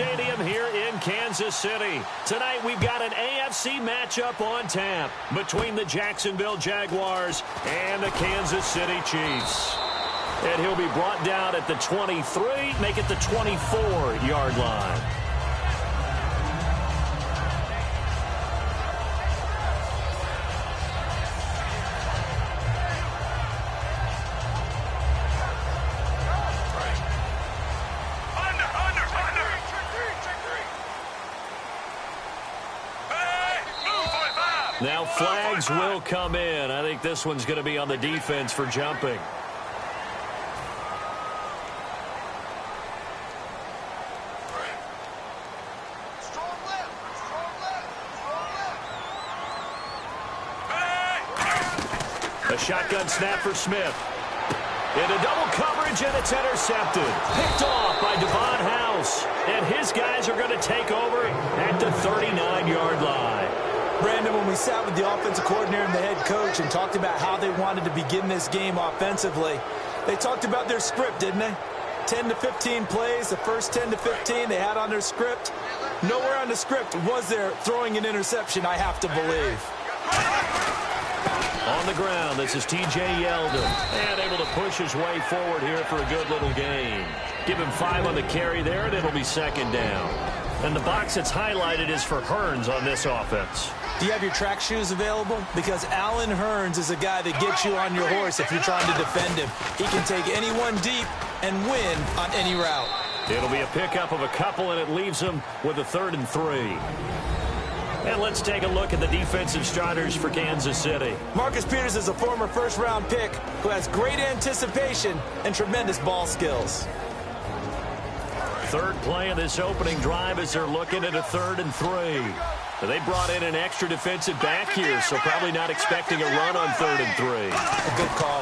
Stadium here in Kansas City. Tonight we've got an AFC matchup on tap between the Jacksonville Jaguars and the Kansas City Chiefs. And he'll be brought down at the 23, make it the 24-yard line. Now flags will come in. I think this one's going to be on the defense for jumping. A shotgun snap for Smith. Into double coverage, and it's intercepted. Picked off by Devon House. And his guys are going to take over at the 39-yard line. Brandon, when we sat with the offensive coordinator and the head coach and talked about how they wanted to begin this game offensively, they talked about their script, didn't they? 10 to 15 plays, the first 10 to 15 they had on their script. Nowhere on the script was there throwing an interception, I have to believe. On the ground, this is T.J. Yeldon. And able to push his way forward here for a good little gain. Give him 5 on the carry there, and it'll be second down. And the box that's highlighted is for Hearns on this offense. Do you have your track shoes available? Because Allen Hearns is a guy that gets you on your horse if you're trying to defend him. He can take anyone deep and win on any route. It'll be a pickup of a couple, and it leaves him with a 3rd and 3. And let's take a look at the defensive starters for Kansas City. Marcus Peters is a former first-round pick who has great anticipation and tremendous ball skills. Third play of this opening drive as they're looking at a 3rd and 3. They brought in an extra defensive back here, so probably not expecting a run on 3rd and 3. A good call.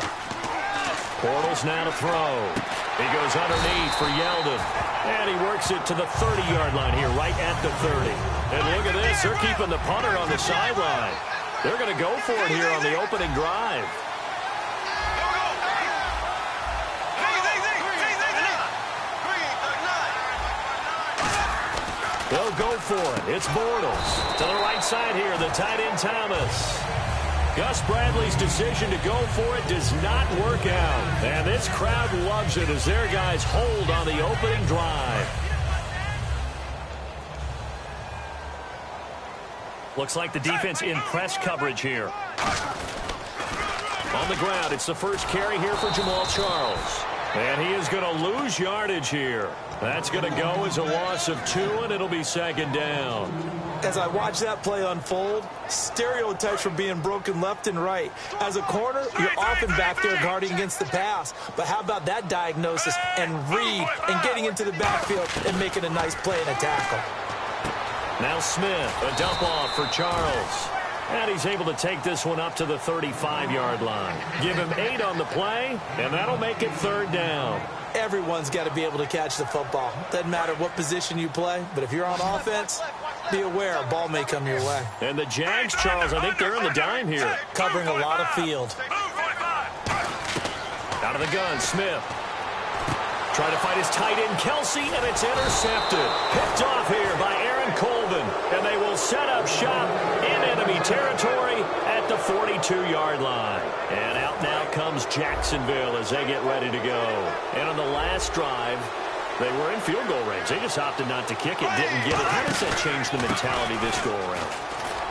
Bortles now to throw. He goes underneath for Yeldon. And he works it to the 30-yard line here, right at the 30. And look at this. They're keeping the punter on the sideline. They're going to go for it here on the opening drive. They'll go for it. It's Bortles. To the right side here, the tight end Thomas. Gus Bradley's decision to go for it does not work out. And this crowd loves it as their guys hold on the opening drive. Looks like the defense in press coverage here. On the ground, it's the first carry here for Jamal Charles. And he is going to lose yardage here. That's going to go as a loss of 2, and it'll be second down. As I watch that play unfold, stereotypes are being broken left and right. As a corner, you're often back there guarding against the pass. But how about that diagnosis and read and getting into the backfield and making a nice play and a tackle? Now Smith, a dump off for Charles. And he's able to take this one up to the 35-yard line. Give him 8 on the play, and that'll make it 3rd down. Everyone's got to be able to catch the football. Doesn't matter what position you play, but if you're on offense, be aware a ball may come your way. And the Jags, Charles, I think they're in the dime here. Covering a lot of field. Out of the gun, Smith. Trying to fight his tight end, Kelsey, and it's intercepted. Picked off here by Aaron Colvin. And they will set up shop in enemy territory at the 42-yard line. And out now comes Jacksonville as they get ready to go. And on the last drive, they were in field goal range. They just opted not to kick it, didn't get it. How does that change the mentality this go around?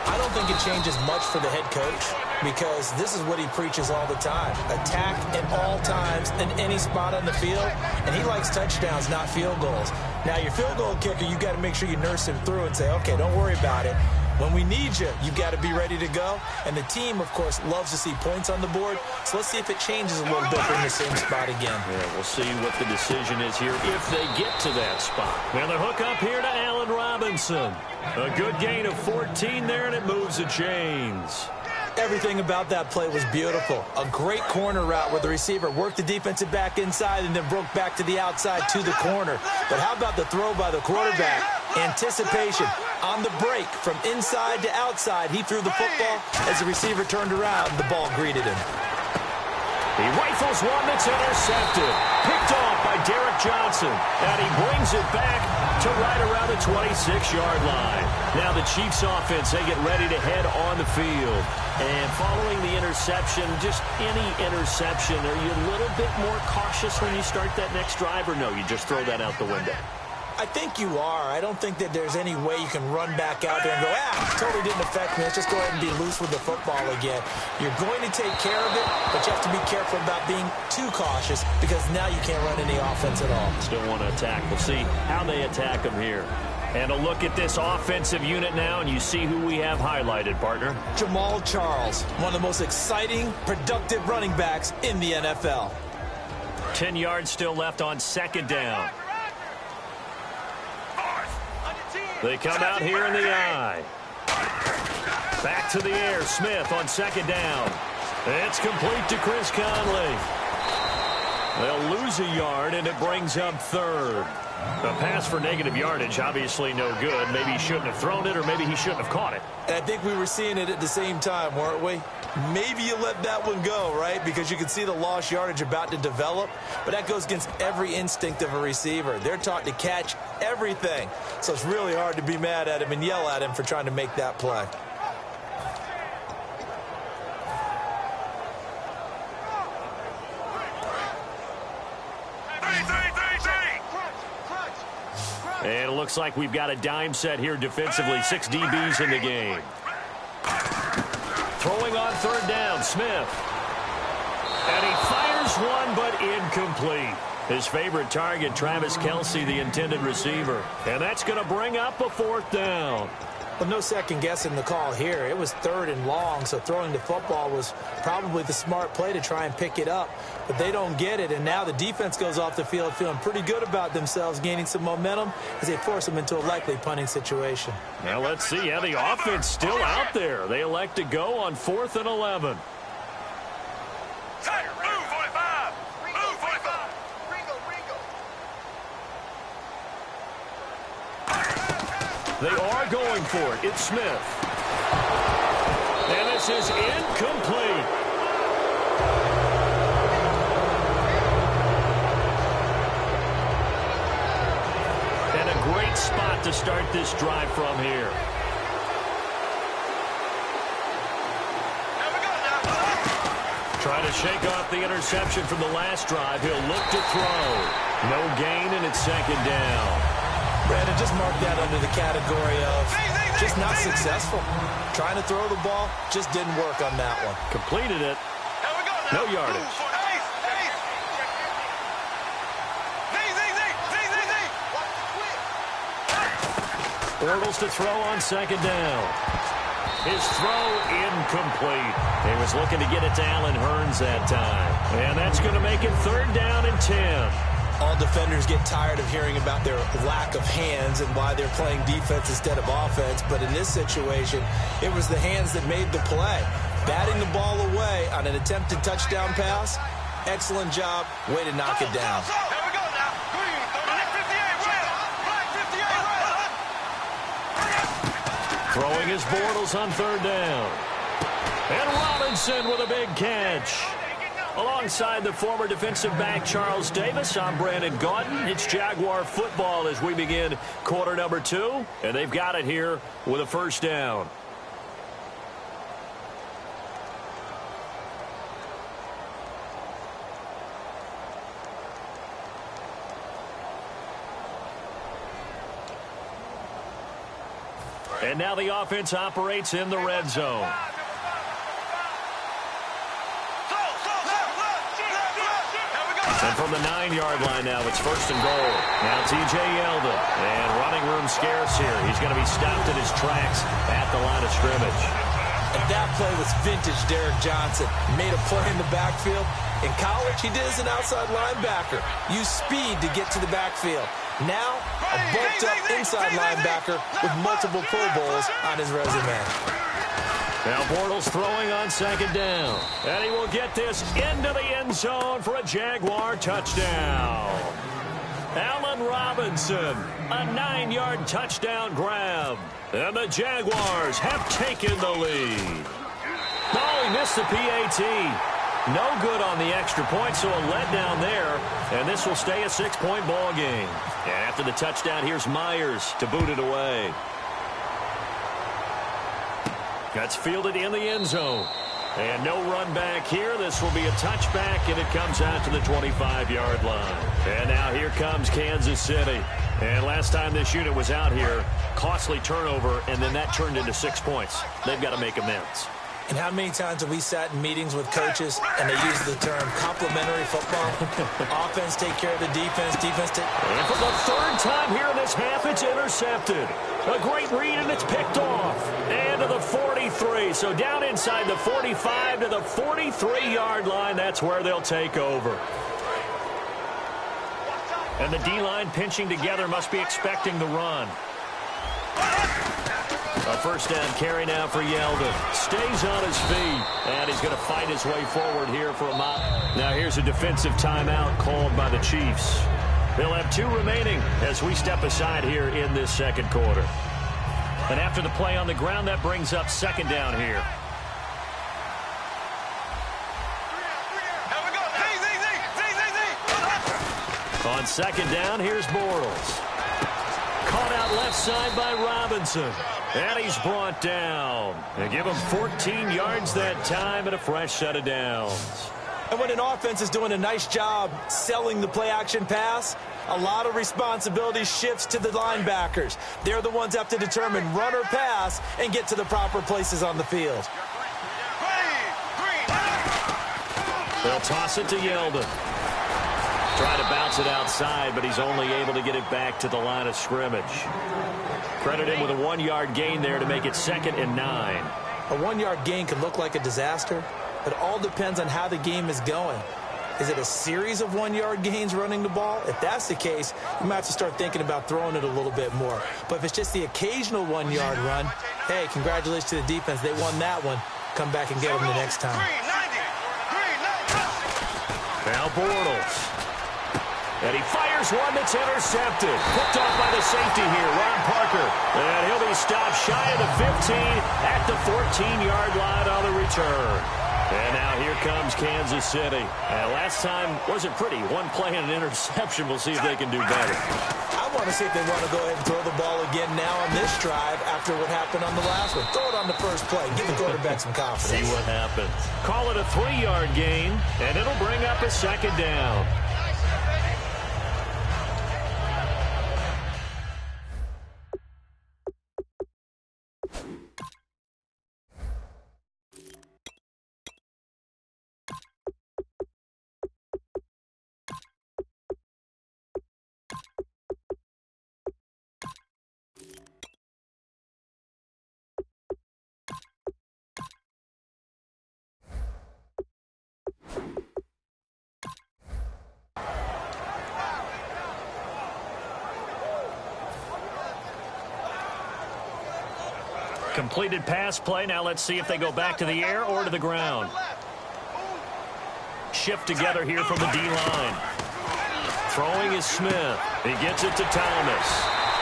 I don't think it changes much for the head coach because this is what he preaches all the time. Attack at all times in any spot on the field, and he likes touchdowns, not field goals. Now, your field goal kicker, you got to make sure you nurse him through and say, okay, don't worry about it. When we need you, you've got to be ready to go. And the team, of course, loves to see points on the board. So let's see if it changes a little bit in the same spot again. Yeah, we'll see what the decision is here if they get to that spot. And the hook up here to Allen Robinson. A good gain of 14 there, and it moves the chains. Everything about that play was beautiful. A great corner route where the receiver worked the defensive back inside and then broke back to the outside to the corner. But how about the throw by the quarterback? Anticipation on the break from inside to outside. He threw the football. As the receiver turned around, the ball greeted him. He rifles one that's intercepted. Picked off by Derek Johnson. And he brings it back to right around the 26-yard line. Now the Chiefs offense, they get ready to head on the field. And following the interception, just any interception, are you a little bit more cautious when you start that next drive, or no, you just throw that out the window? I think you are. I don't think that there's any way you can run back out there and go, totally didn't affect me. Let's just go ahead and be loose with the football again. You're going to take care of it, but you have to be careful about being too cautious because now you can't run any offense at all. Still want to attack. We'll see how they attack them here. And a look at this offensive unit now, and you see who we have highlighted, partner. Jamal Charles, one of the most exciting, productive running backs in the NFL. 10 yards still left on second down. They come out here in the eye. Back to the air. Smith on second down. It's complete to Chris Conley. They'll lose a yard, and it brings up third. A pass for negative yardage, obviously no good. Maybe he shouldn't have thrown it, or maybe he shouldn't have caught it. And I think we were seeing it at the same time, weren't we? Maybe you let that one go, right? Because you can see the lost yardage about to develop. But that goes against every instinct of a receiver. They're taught to catch everything. So it's really hard to be mad at him and yell at him for trying to make that play. And it looks like we've got a dime set here defensively. 6 DBs in the game. Throwing on third down, Smith. And he fires one, but incomplete. His favorite target, Travis Kelce, the intended receiver. And that's going to bring up a fourth down. Well, no second guessing the call here. It was third and long, so throwing the football was probably the smart play to try and pick it up. But they don't get it, and now the defense goes off the field feeling pretty good about themselves, gaining some momentum as they force them into a likely punting situation. Now let's see. Yeah, the offense still out there. They elect to go on 4th and 11. They are going for it. It's Smith. And this is incomplete. And a great spot to start this drive from here. Trying to shake off the interception from the last drive. He'll look to throw. No gain, and it's second down. Brandon, just mark that under the category of just not successful. Trying to throw the ball, just didn't work on that one. Completed it. No yardage. Bortles to throw on second down. His throw incomplete. He was looking to get it to Allen Hurns that time. And that's going to make it third down and 10. All defenders get tired of hearing about their lack of hands and why they're playing defense instead of offense. But in this situation, it was the hands that made the play. Batting the ball away on an attempted touchdown pass. Excellent job. Way to knock it down. Throwing his Bortles on third down. And Robinson with a big catch. Alongside the former defensive back Charles Davis, I'm Brandon Gaudin. It's Jaguar football as we begin quarter number 2. And they've got it here with a first down. And now the offense operates in the red zone. And from the 9-yard line now, it's first and goal. Now T.J. Yeldon. And running room scarce here. He's going to be stopped in his tracks at the line of scrimmage. And that play was vintage Derek Johnson. Made a play in the backfield. In college, he did as an outside linebacker. Used speed to get to the backfield. Now, a bulked-up inside linebacker with multiple Pro Bowls on his resume. Now Bortles throwing on second down. And he will get this into the end zone for a Jaguar touchdown. Allen Robinson, a 9-yard touchdown grab. And the Jaguars have taken the lead. Oh, he missed the PAT. No good on the extra point, so a letdown there. And this will stay a 6-point ball game. And after the touchdown, here's Myers to boot it away. That's fielded in the end zone. And no run back here. This will be a touchback, and it comes out to the 25-yard line. And now here comes Kansas City. And last time this unit was out here, costly turnover, and then that turned into 6 points. They've got to make amends. And how many times have we sat in meetings with coaches and they use the term complementary football? Offense take care of the defense, defense take... And for the third time here in this half, it's intercepted. A great read, and it's picked off. And to the 43. So down inside the 45 to the 43-yard line. That's where they'll take over. And the D-line pinching together, must be expecting the run. A first down carry now for Yeldon. Stays on his feet, and he's going to fight his way forward here for a mile. Now here's a defensive timeout called by the Chiefs. They'll have 2 remaining as we step aside here in this second quarter. And after the play on the ground, that brings up second down here. On second down, here's Bortles. Caught out left side by Robinson. And he's brought down. They give him 14 yards that time and a fresh set of downs. And when an offense is doing a nice job selling the play-action pass, a lot of responsibility shifts to the linebackers. They're the ones that have to determine run or pass and get to the proper places on the field. They'll toss it to Yeldon. Try to bounce it outside, but he's only able to get it back to the line of scrimmage. Credit him with a 1-yard gain there to make it 2nd and 9. A 1-yard gain can look like a disaster. It all depends on how the game is going. Is it a series of 1-yard gains running the ball? If that's the case, you might have to start thinking about throwing it a little bit more. But if it's just the occasional 1-yard run, hey, congratulations to the defense. They won that one. Come back and get them the next time. Now Bortles. And he fires one that's intercepted. Picked off by the safety here, Ron Parker. And he'll be stopped shy of the 15 at the 14-yard line on the return. And now here comes Kansas City. And last time wasn't pretty. One play and an interception. We'll see if they can do better. I want to see if they want to go ahead and throw the ball again now on this drive after what happened on the last one. Throw it on the first play. Give the quarterback some confidence. See what happens. Call it a 3-yard gain, and it'll bring up a second down. Completed pass play. Now let's see if they go back to the air or to the ground. Shift together here from the D-line. Throwing is Smith. He gets it to Thomas.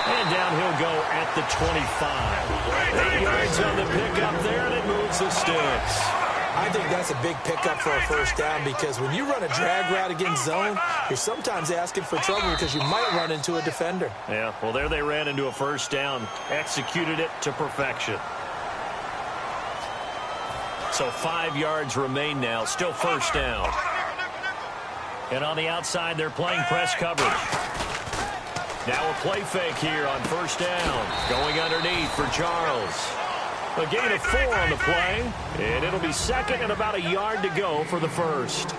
And down he'll go at the 25. 8 yards on the pickup there, and it moves the sticks. I think that's a big pickup for a first down because when you run a drag route against zone, you're sometimes asking for trouble because you might run into a defender. Yeah, well, there they ran into a first down, executed it to perfection. So 5 yards remain now, still first down. And on the outside, they're playing press coverage. Now a play fake here on first down. Going underneath for Charles. A gain of 4 on the play, and it'll be second and about a yard to go for the first.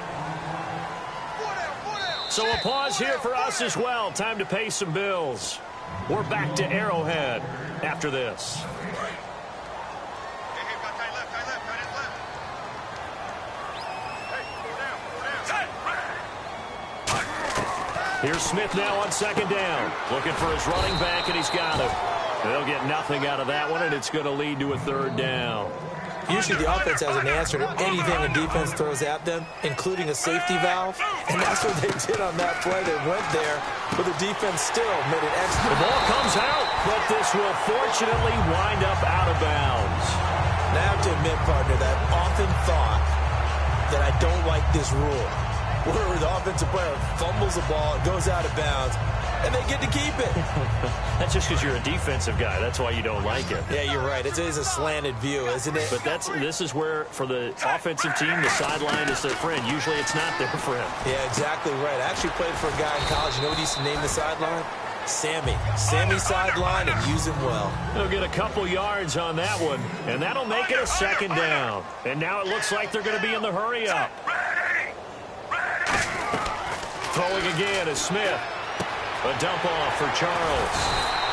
So a pause here for us as well. Time to pay some bills. We're back to Arrowhead after this. Here's Smith now on second down. Looking for his running back, and he's got it. They'll get nothing out of that one, and it's going to lead to a third down. Usually the offense has an answer to anything the defense throws at them, including a safety valve. And that's what they did on that play. They went there, but the defense still made an extra. The ball comes out, but this will fortunately wind up out of bounds. Now I have to admit, partner, that often thought that I don't like this rule, where the offensive player fumbles the ball, it goes out of bounds, and they get to keep it. That's just because you're a defensive guy. That's why you don't like it. Yeah, you're right. It is a slanted view, isn't it? But this is where, for the offensive team, the sideline is their friend. Usually it's not their friend. Yeah, exactly right. I actually played for a guy in college. You know what he used to name the sideline? Sammy. Sammy sideline, and use him well. They'll get a couple yards on that one, and that'll make it a second down. And now it looks like they're going to be in the hurry-up. Throwing again is Smith. A dump off for Charles.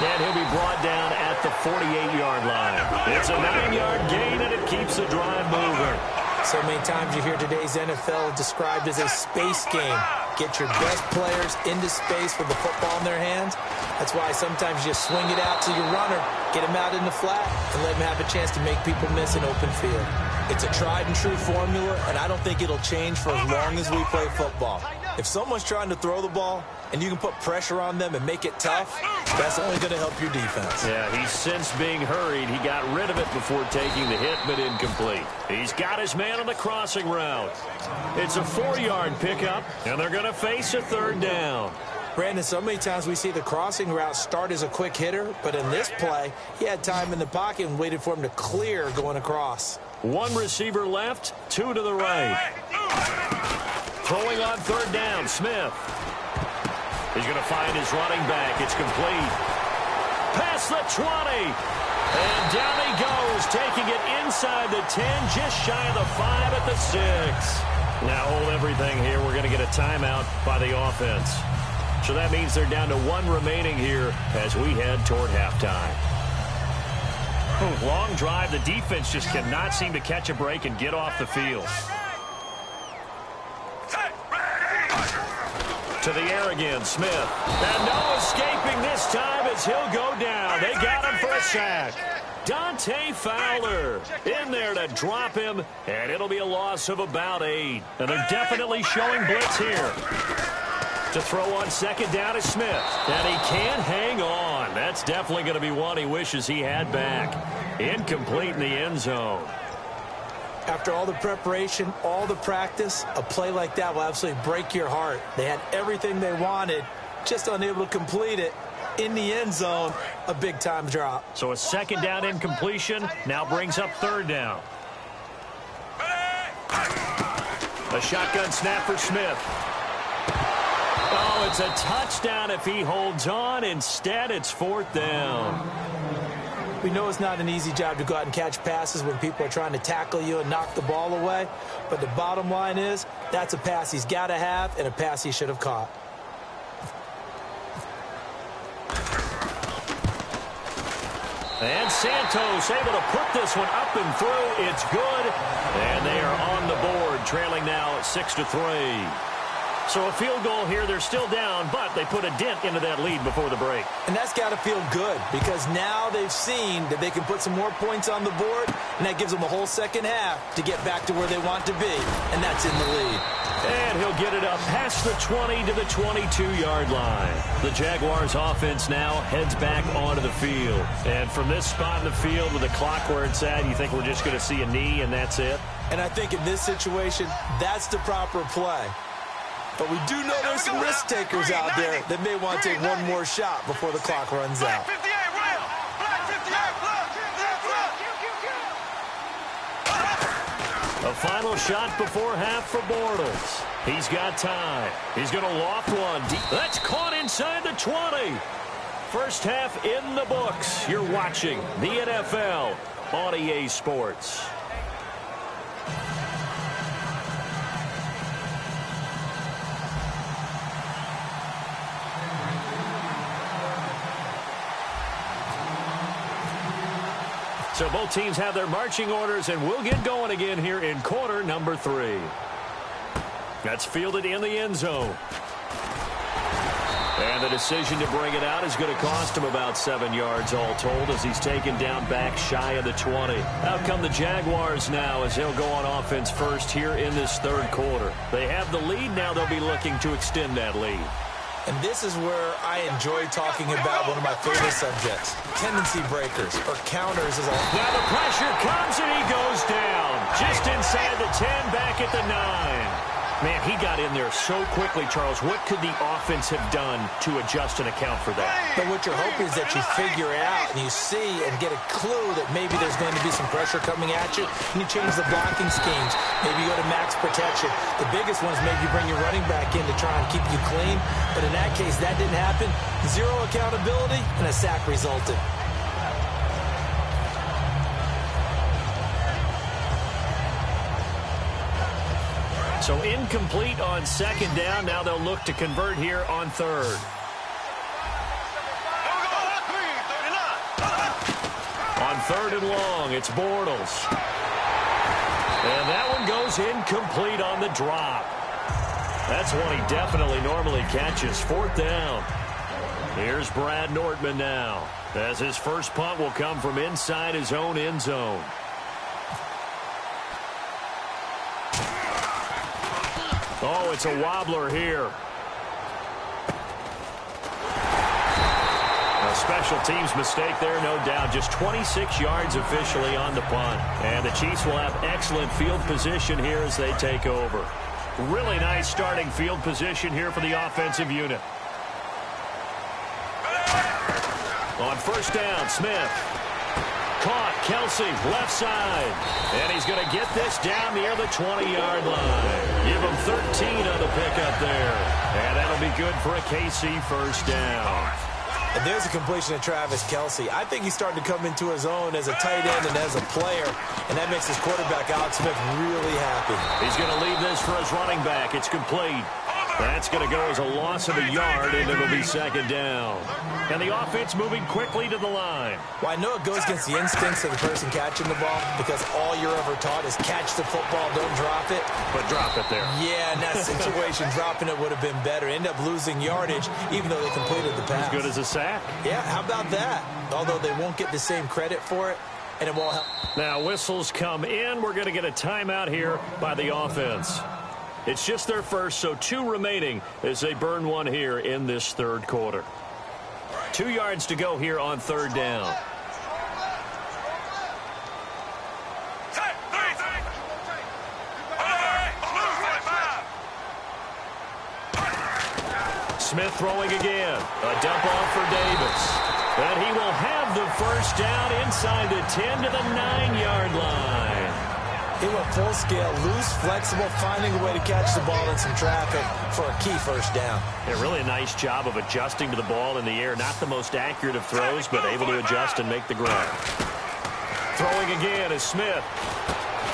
And he'll be brought down at the 48-yard line. It's a 9-yard gain, and it keeps the drive moving. So many times you hear today's NFL described as a space game. Get your best players into space with the football in their hands. That's why sometimes you swing it out to your runner, get him out in the flat, and let him have a chance to make people miss an open field. It's a tried-and-true formula, and I don't think it'll change for as long as we play football. If someone's trying to throw the ball and you can put pressure on them and make it tough, that's only going to help your defense. Yeah, he's since being hurried. He got rid of it before taking the hit, but incomplete. He's got his man on the crossing route. It's a 4-yard pickup, and they're going to face a third down. Brandon, so many times we see the crossing route start as a quick hitter, but in this play, he had time in the pocket and waited for him to clear going across. One receiver left, two to the right. Throwing on third down, Smith. He's going to find his running back. It's complete. Past the 20. And down he goes, taking it inside the 10, just shy of the 5 at the 6. Now hold everything here. We're going to get a timeout by the offense. So that means they're down to 1 remaining here as we head toward halftime. Long drive. The defense just cannot seem to catch a break and get off the field. To the air again, Smith. And no escaping this time as he'll go down. They got him for a sack. Dante Fowler in there to drop him, and it'll be a loss of about 8. And they're definitely showing blitz here. To throw on second down is Smith. And he can't hang on. That's definitely going to be one he wishes he had back. Incomplete in the end zone. After all the preparation, all the practice, a play like that will absolutely break your heart. They had everything they wanted, just unable to complete it. In the end zone, a big-time drop. So a second down incompletion now brings up third down. A shotgun snap for Smith. Oh, it's a touchdown if he holds on. Instead, it's fourth down. We know it's not an easy job to go out and catch passes when people are trying to tackle you and knock the ball away. But the bottom line is, that's a pass he's got to have and a pass he should have caught. And Santos able to put this one up and through. It's good. And they are on the board, trailing now 6-3. So a field goal here. They're still down, but they put a dent into that lead before the break. And that's got to feel good because now they've seen that they can put some more points on the board, and that gives them a whole second half to get back to where they want to be, and that's in the lead. And he'll get it up past the 20 to the 22-yard line. The Jaguars offense now heads back onto the field. And from this spot in the field with the clock where it's at, you think we're just going to see a knee and that's it? And I think in this situation, that's the proper play. But we do know there's some risk takers out there that may want to take one more shot before the clock runs out. A final shot before half for Bortles. He's got time. He's going to loft one deep. That's caught inside the 20. First half in the books. You're watching the NFL on EA Sports. So both teams have their marching orders, and we'll get going again here in quarter number 3. That's fielded in the end zone. And the decision to bring it out is going to cost him about 7 yards all told as he's taken down back shy of the 20. Out come the Jaguars now as he'll go on offense first here in this third quarter. They have the lead. Now they'll be looking to extend that lead. And this is where I enjoy talking about one of my favorite subjects, tendency breakers, or counters as a... Now the pressure comes and he goes down. Just inside the 10, back at the 9. Man, he got in there so quickly, Charles. What could the offense have done to adjust and account for that? But what you're hoping is that you figure out and you see and get a clue that maybe there's going to be some pressure coming at you, and you change the blocking schemes. Maybe you go to max protection. The biggest one is maybe you bring your running back in to try and keep you clean. But in that case, that didn't happen. Zero accountability, and a sack resulted. So incomplete on second down. Now they'll look to convert here on third. On third and long, it's Bortles. And that one goes incomplete on the drop. That's one he definitely normally catches. Fourth down. Here's Brad Nortman now, as his first punt will come from inside his own end zone. Oh, it's a wobbler here. A special teams mistake there, no doubt. Just 26 yards officially on the punt. And the Chiefs will have excellent field position here as they take over. Really nice starting field position here for the offensive unit. On first down, Smith. Caught, Kelsey, left side. And he's going to get this down near the 20-yard line. Give him 13 on the pickup there. And that'll be good for a KC first down. And there's a completion to Travis Kelsey. I think he's starting to come into his own as a tight end and as a player. And that makes his quarterback, Alex Smith, really happy. He's going to leave this for his running back. It's complete. That's going to go as a loss of a yard, and it'll be second down. And the offense moving quickly to the line. Well, I know it goes against the instincts of the person catching the ball because all you're ever taught is catch the football, don't drop it. But drop it there. Yeah, in that situation, dropping it would have been better. End up losing yardage, even though they completed the pass. As good as a sack. Yeah, how about that? Although they won't get the same credit for it, and it won't help. Now whistles come in. We're going to get a timeout here by the offense. It's just their first, so 2 remaining as they burn one here in this third quarter. 2 yards to go here on third down. Smith throwing again. A dump off for Davis. And he will have the first down inside the 10 to the 9-yard line. He went full scale, loose, flexible, finding a way to catch the ball in some traffic for a key first down. Yeah, really a nice job of adjusting to the ball in the air. Not the most accurate of throws, but able to adjust and make the grab. Throwing again is Smith.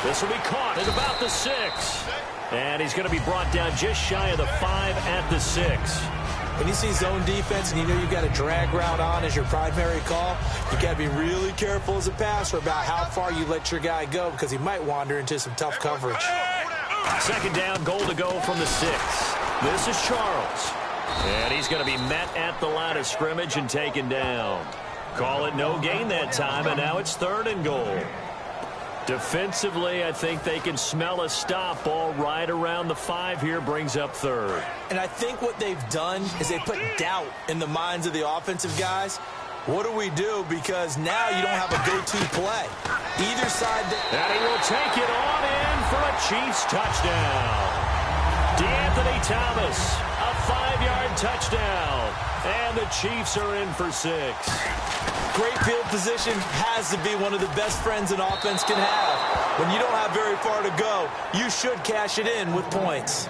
This will be caught at about the 6. And he's going to be brought down just shy of the 5 at the 6. When you see zone defense and you know you've got a drag route on as your primary call, you got to be really careful as a passer about how far you let your guy go because he might wander into some tough coverage. Second down, goal to go from the 6. This is Charles. And he's going to be met at the line of scrimmage and taken down. Call it no gain that time, and now it's third and goal. Defensively, I think they can smell a stop. Ball right around the 5 here, brings up third. And I think what they've done is they put doubt in the minds of the offensive guys. What do we do? Because now you don't have a go-to play. Either side. And he will take it on in for a Chiefs touchdown. DeAnthony Thomas, a 5-yard touchdown. And the Chiefs are in for 6. Great field position has to be one of the best friends an offense can have. When you don't have very far to go, you should cash it in with points.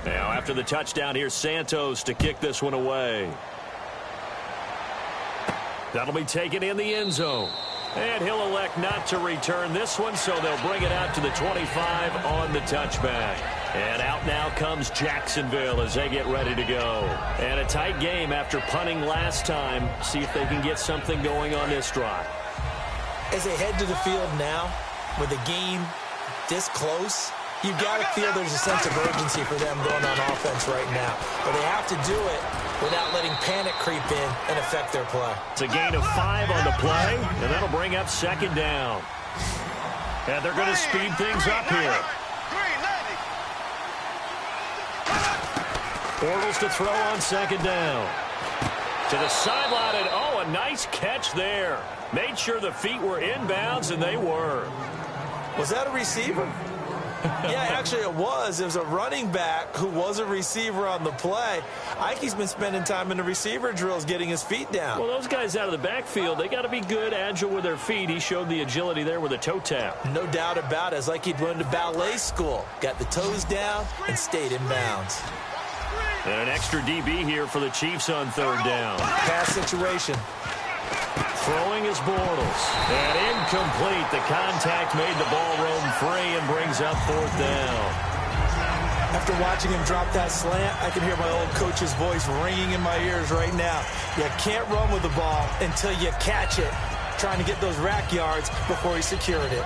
Now after the touchdown, here's Santos to kick this one away. That'll be taken in the end zone. And he'll elect not to return this one, so they'll bring it out to the 25 on the touchback. And out now comes Jacksonville as they get ready to go. And a tight game after punting last time. See if they can get something going on this drive. As they head to the field now, with the game this close, You've got to feel there's a sense of urgency for them going on offense right now. But they have to do it without letting panic creep in and affect their play. It's a gain of 5 on the play, and that'll bring up second down. And they're going to speed things up here. Bortles to throw on second down. To the sideline, and a nice catch there. Made sure the feet were inbounds, and they were. Was that a receiver? Yeah, actually it was. It was a running back who was a receiver on the play. Ikey's been spending time in the receiver drills getting his feet down. Well, those guys out of the backfield, they got to be good, agile with their feet. He showed the agility there with a toe tap. No doubt about it. It's like he'd went to ballet school. Got the toes down and stayed in bounds. And an extra DB here for the Chiefs on third down. Pass situation. Throwing is Bortles. And incomplete. The contact made the ball roam free and brings up fourth down. After watching him drop that slant, I can hear my old coach's voice ringing in my ears right now. You can't run with the ball until you catch it. Trying to get those rack yards before he secured it.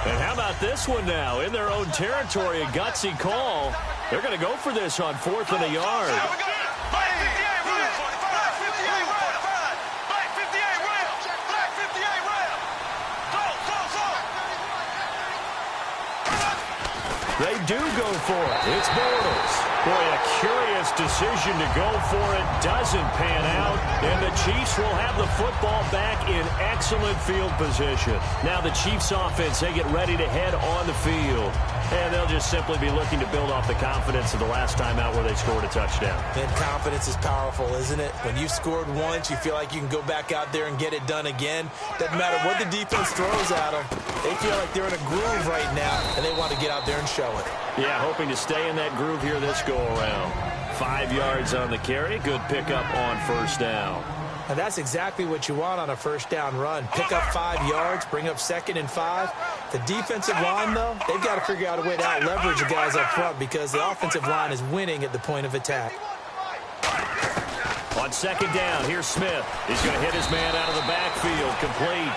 And how about this one now? In their own territory, a gutsy call. They're going to go for this on 4th and a yard. They do go for it. It's Bortles. Boy, a curious decision to go for it. Doesn't pan out. And the Chiefs will have the football back in excellent field position. Now the Chiefs offense, they get ready to head on the field. And they'll just simply be looking to build off the confidence of the last time out where they scored a touchdown. And confidence is powerful, isn't it? When you've scored once, you feel like you can go back out there and get it done again. Doesn't matter what the defense throws at them. They feel like they're in a groove right now, and they want to get out there and show it. Yeah, hoping to stay in that groove here this go-around. 5 yards on the carry. Good pickup on first down. And that's exactly what you want on a first down run. Pick up 5 yards, bring up 2nd and 5. The defensive line, though, they've got to figure out a way to out-leverage the guys up front because the offensive line is winning at the point of attack. On second down, here's Smith. He's going to hit his man out of the backfield. Complete.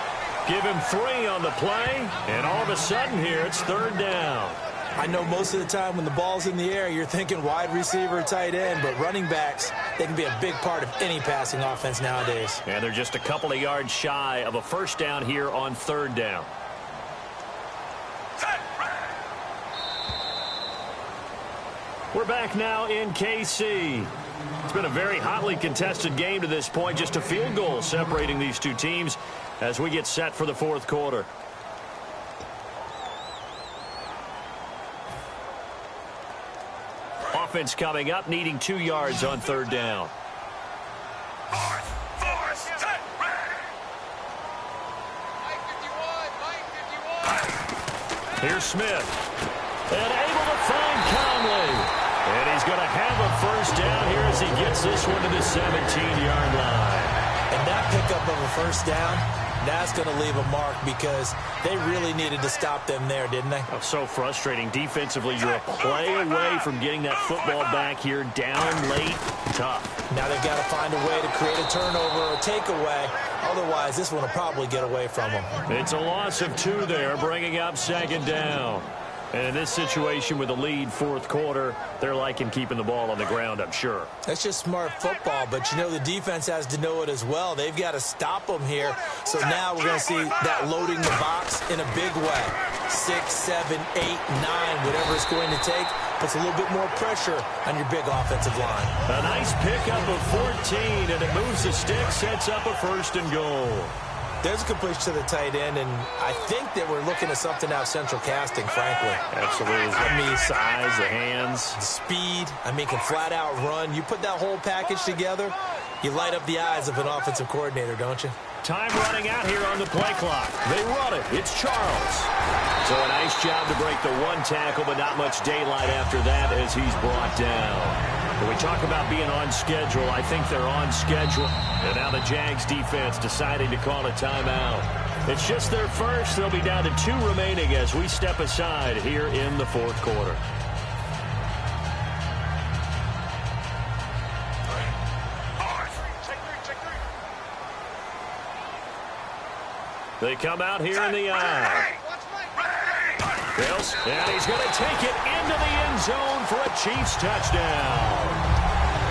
Give him 3 on the play, and all of a sudden here, it's third down. I know most of the time when the ball's in the air, you're thinking wide receiver, tight end, but running backs, they can be a big part of any passing offense nowadays. And they're just a couple of yards shy of a first down here on third down. We're back now in KC. It's been a very hotly contested game to this point. Just a field goal separating these two teams as we get set for the fourth quarter. Offense coming up, needing 2 yards on third down. Here's Smith. And able to find Conley. And he's going to have a first down here as he gets this one to the 17-yard line. And that pickup of a first down, that's going to leave a mark because they really needed to stop them there, didn't they? Oh, so frustrating. Defensively, you're a play away from getting that football back here. Down late, tough. Now they've got to find a way to create a turnover or a takeaway. Otherwise, this one will probably get away from them. It's a loss of 2 there, bringing up second down. And in this situation with the lead fourth quarter, they're liking keeping the ball on the ground, I'm sure. That's just smart football, but you know the defense has to know it as well. They've got to stop them here. So now we're going to see that loading the box in a big way. 6, 7, 8, 9, whatever it's going to take, puts a little bit more pressure on your big offensive line. A nice pickup of 14, and it moves the stick, sets up a first and goal. There's a completion to the tight end, and I think that we're looking at something out of central casting, frankly. Absolutely. I mean, size, the hands. The speed. I mean, can flat out run. You put that whole package together, you light up the eyes of an offensive coordinator, don't you? Time running out here on the play clock. They run it. It's Charles. So a nice job to break the 1 tackle, but not much daylight after that as he's brought down. When we talk about being on schedule, I think they're on schedule. And now the Jags defense deciding to call a timeout. It's just their first. They'll be down to 2 remaining as we step aside here in the fourth quarter. They come out here in the eye. Bills, and he's going to take it into the end zone for a Chiefs touchdown.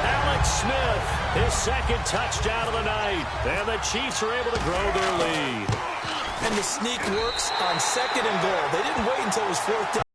Alex Smith, his second touchdown of the night, and the Chiefs are able to grow their lead. And the sneak works on 2nd and goal. They didn't wait until it was 4th down.